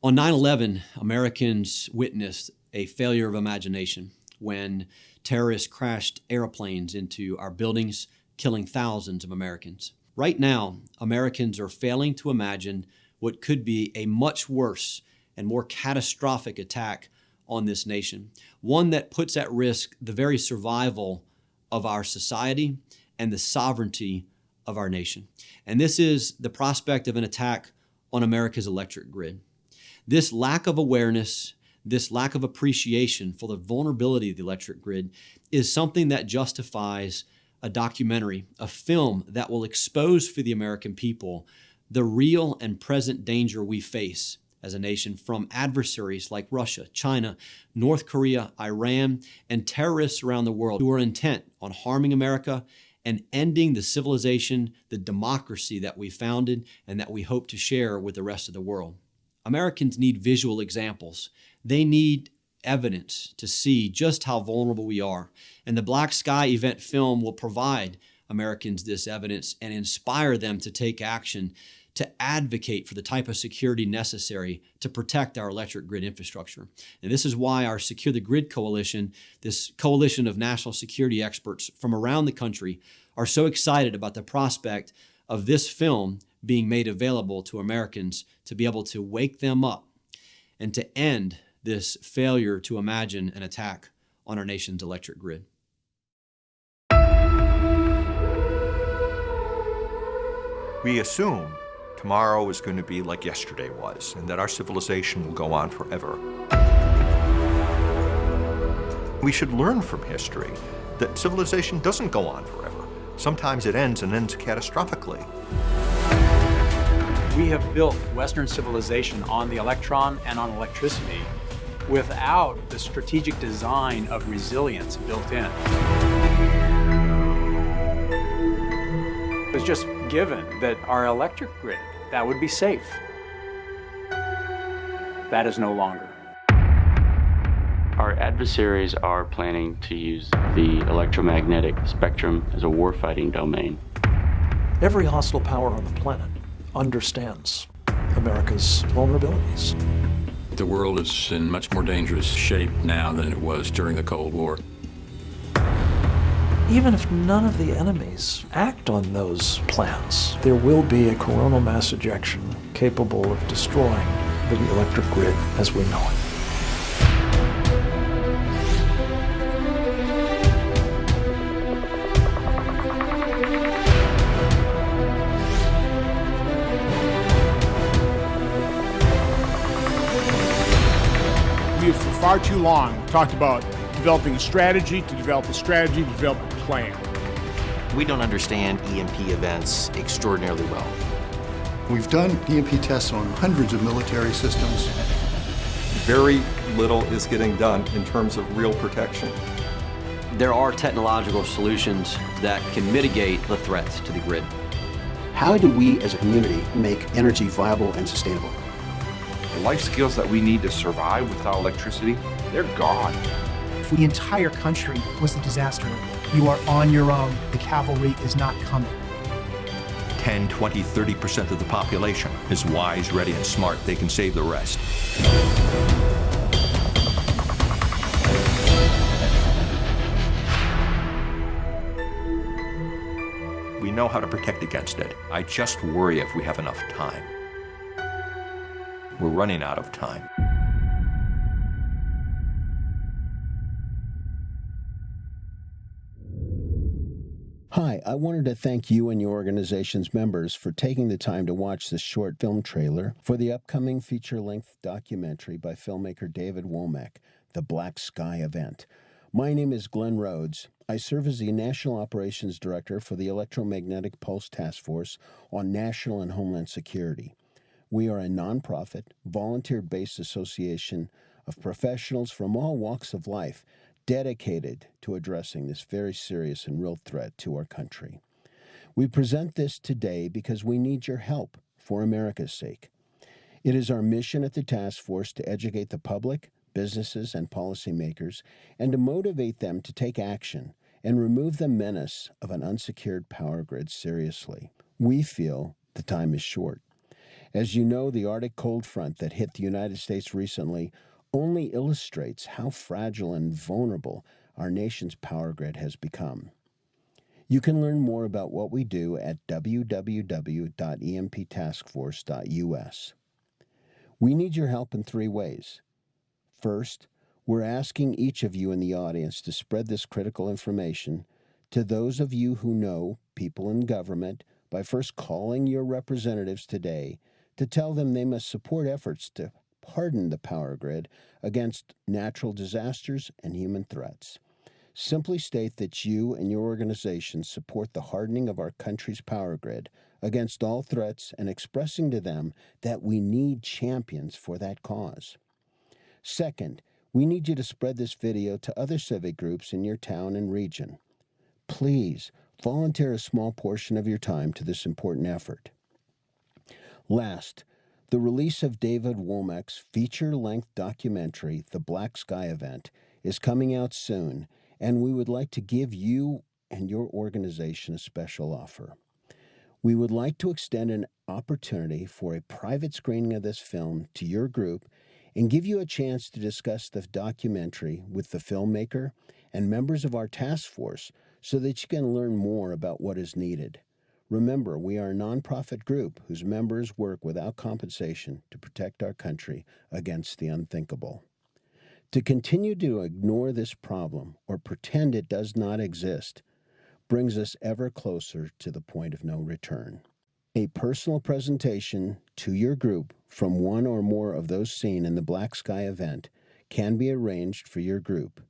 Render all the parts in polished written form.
On 9/11, Americans witnessed a failure of imagination when terrorists crashed airplanes into our buildings, killing thousands of Americans. Right now, Americans are failing to imagine what could be a much worse and more catastrophic attack on this nation, one that puts at risk the very survival of our society and the sovereignty of our nation. And this is the prospect of an attack on America's electric grid. This lack of awareness, this lack of appreciation for the vulnerability of the electric grid is something that justifies a documentary, a film that will expose for the American people the real and present danger we face as a nation from adversaries like Russia, China, North Korea, Iran, and terrorists around the world who are intent on harming America and ending the civilization, the democracy that we founded and that we hope to share with the rest of the world. Americans need visual examples. They need evidence to see just how vulnerable we are. And the Black Sky event film will provide Americans this evidence and inspire them to take action, to advocate for the type of security necessary to protect our electric grid infrastructure. And this is why our Secure the Grid Coalition, this coalition of national security experts from around the country, are so excited about the prospect of this film being made available to Americans to be able to wake them up and to end this failure to imagine an attack on our nation's electric grid. We assume tomorrow is going to be like yesterday was, and that our civilization will go on forever. We should learn from history that civilization doesn't go on forever. Sometimes it ends, and ends catastrophically. We have built Western civilization on the electron and on electricity without the strategic design of resilience built in. It was just given that our electric grid, that would be safe. That is no longer. Our adversaries are planning to use the electromagnetic spectrum as a warfighting domain. Every hostile power on the planet understands America's vulnerabilities. The world is in much more dangerous shape now than it was during the Cold War. Even if none of the enemies act on those plans, there will be a coronal mass ejection capable of destroying the electric grid as we know it. We have for far too long talked about developing a strategy, to develop a plan. We don't understand EMP events extraordinarily well. We've done EMP tests on hundreds of military systems. Very little is getting done in terms of real protection. There are technological solutions that can mitigate the threats to the grid. How do we as a community make energy viable and sustainable? The life skills that we need to survive without electricity, they're gone. If the entire country was a disaster, you are on your own. The cavalry is not coming. 10, 20, 30% of the population is wise, ready, and smart. They can save the rest. We know how to protect against it. I just worry if we have enough time. We're running out of time. Hi, I wanted to thank you and your organization's members for taking the time to watch this short film trailer for the upcoming feature-length documentary by filmmaker David Womack, The Black Sky Event. My name is Glenn Rhoades. I serve as the National Operations Director for the Electromagnetic Pulse Task Force on National and Homeland Security. We are a nonprofit, volunteer-based association of professionals from all walks of life dedicated to addressing this very serious and real threat to our country. We present this today because we need your help for America's sake. It is our mission at the task force to educate the public, businesses, and policymakers, and to motivate them to take action and remove the menace of an unsecured power grid seriously. We feel the time is short. As you know, the Arctic cold front that hit the United States recently only illustrates how fragile and vulnerable our nation's power grid has become. You can learn more about what we do at www.emptaskforce.us. We need your help in 3 ways. First, we're asking each of you in the audience to spread this critical information to those of you who know people in government by first calling your representatives today to tell them they must support efforts to harden the power grid against natural disasters and human threats. Simply state that you and your organization support the hardening of our country's power grid against all threats and expressing to them that we need champions for that cause. Second, we need you to spread this video to other civic groups in your town and region. Please volunteer a small portion of your time to this important effort. Last, the release of David Womack's feature-length documentary, The Black Sky Event, is coming out soon, and we would like to give you and your organization a special offer. We would like to extend an opportunity for a private screening of this film to your group and give you a chance to discuss the documentary with the filmmaker and members of our task force so that you can learn more about what is needed. Remember, we are a nonprofit group whose members work without compensation to protect our country against the unthinkable. To continue to ignore this problem or pretend it does not exist brings us ever closer to the point of no return. A personal presentation to your group from one or more of those seen in the Black Sky Event can be arranged for your group.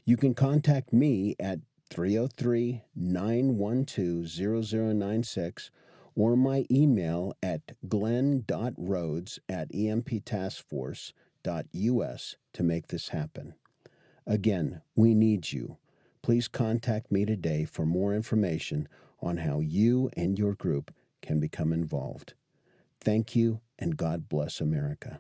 You can contact me at 303-912-0096 or my email at glenn.rhoades@emptaskforce.us to make this happen. Again, we need you. Please contact me today for more information on how you and your group can become involved. Thank you, and God bless America.